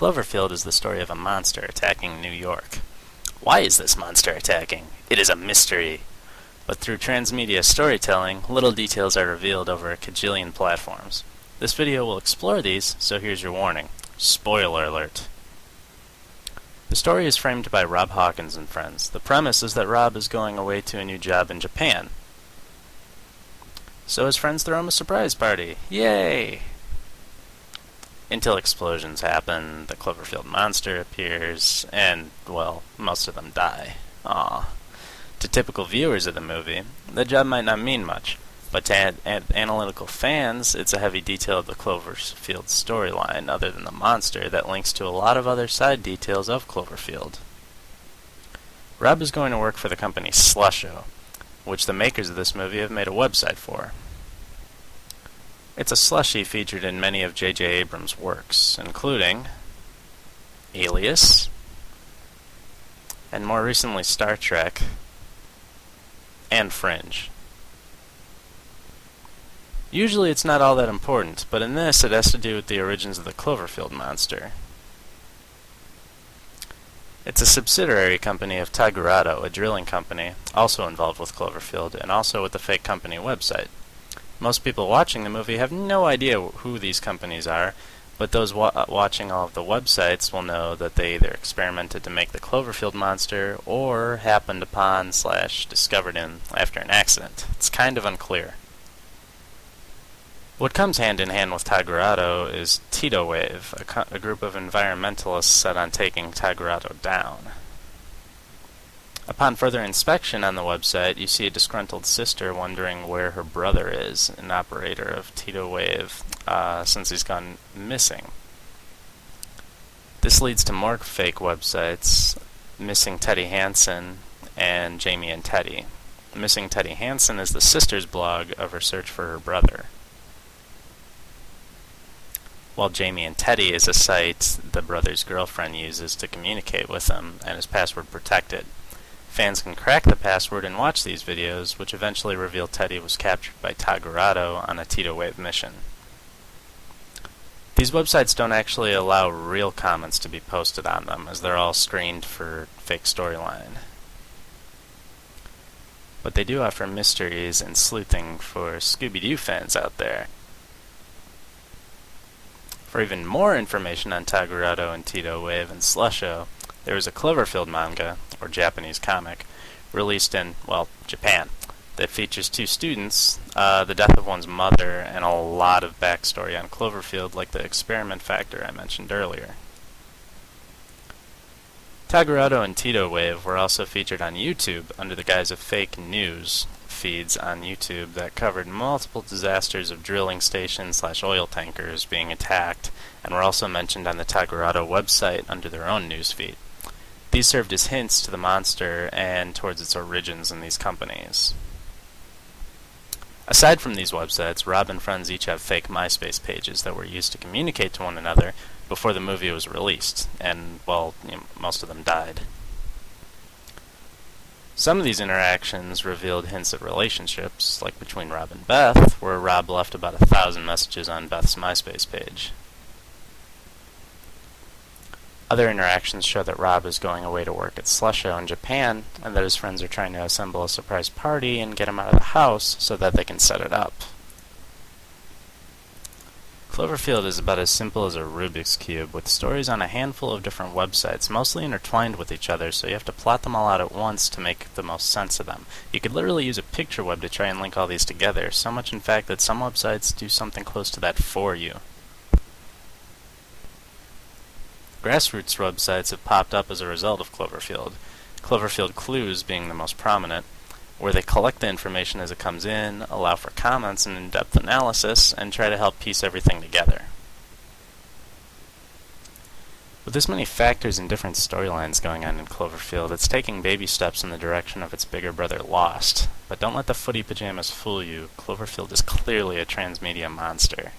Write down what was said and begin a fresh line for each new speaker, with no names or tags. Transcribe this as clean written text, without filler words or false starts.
Cloverfield is the story of a monster attacking New York. Why is this monster attacking? It is a mystery. But through transmedia storytelling, little details are revealed over a cajillion platforms. This video will explore these, so here's your warning. Spoiler alert. The story is framed by Rob Hawkins and friends. The premise is that Rob is going away to a new job in Japan. So his friends throw him a surprise party. Yay! Until explosions happen, the Cloverfield monster appears, and, well, most of them die. Aww. To typical viewers of the movie, the job might not mean much, but to analytical fans, it's a heavy detail of the Cloverfield storyline, other than the monster, that links to a lot of other side details of Cloverfield. Rob is going to work for the company Slusho, which the makers of this movie have made a website for. It's a slushie featured in many of J.J. Abrams' works, including Alias, and more recently Star Trek, and Fringe. Usually it's not all that important, but in this it has to do with the origins of the Cloverfield monster. It's a subsidiary company of Tigerato, a drilling company, also involved with Cloverfield, and also with the fake company website. Most people watching the movie have no idea who these companies are, but those watching all of the websites will know that they either experimented to make the Cloverfield monster or happened upon / discovered him after an accident. It's kind of unclear. What comes hand in hand with Tigerato is Tito Wave, a group of environmentalists set on taking Tigerato down. Upon further inspection on the website, you see a disgruntled sister wondering where her brother is, an operator of Tito Wave, since he's gone missing. This leads to more fake websites, Missing Teddy Hansen and Jamie and Teddy. Missing Teddy Hansen is the sister's blog of her search for her brother, while Jamie and Teddy is a site the brother's girlfriend uses to communicate with him and is password protected. Fans can crack the password and watch these videos, which eventually reveal Teddy was captured by Tigerato on a Tito Wave mission. These websites don't actually allow real comments to be posted on them, as they're all screened for fake storyline. But they do offer mysteries and sleuthing for Scooby-Doo fans out there. For even more information on Tigerato and Tito Wave and Slusho, there is a Cloverfield manga, or Japanese comic, released in, well, Japan, that features two students, the death of one's mother, and a lot of backstory on Cloverfield, like the experiment factor I mentioned earlier. Tigerato and Tito Wave were also featured on YouTube under the guise of fake news feeds on YouTube that covered multiple disasters of drilling stations / oil tankers being attacked, and were also mentioned on the Tigerato website under their own news feed. These served as hints to the monster and towards its origins in these companies. Aside from these websites, Rob and friends each have fake MySpace pages that were used to communicate to one another before the movie was released, and, well, most of them died. Some of these interactions revealed hints at relationships, like between Rob and Beth, where Rob left about 1,000 messages on Beth's MySpace page. Other interactions show that Rob is going away to work at Slusho in Japan, and that his friends are trying to assemble a surprise party and get him out of the house so that they can set it up. Cloverfield is about as simple as a Rubik's Cube, with stories on a handful of different websites, mostly intertwined with each other, so you have to plot them all out at once to make the most sense of them. You could literally use a picture web to try and link all these together, so much in fact that some websites do something close to that for you. Grassroots websites have popped up as a result of Cloverfield, Cloverfield Clues being the most prominent, where they collect the information as it comes in, allow for comments and in-depth analysis, and try to help piece everything together. With this many factors and different storylines going on in Cloverfield, it's taking baby steps in the direction of its bigger brother Lost. But don't let the footy pajamas fool you. Cloverfield is clearly a transmedia monster.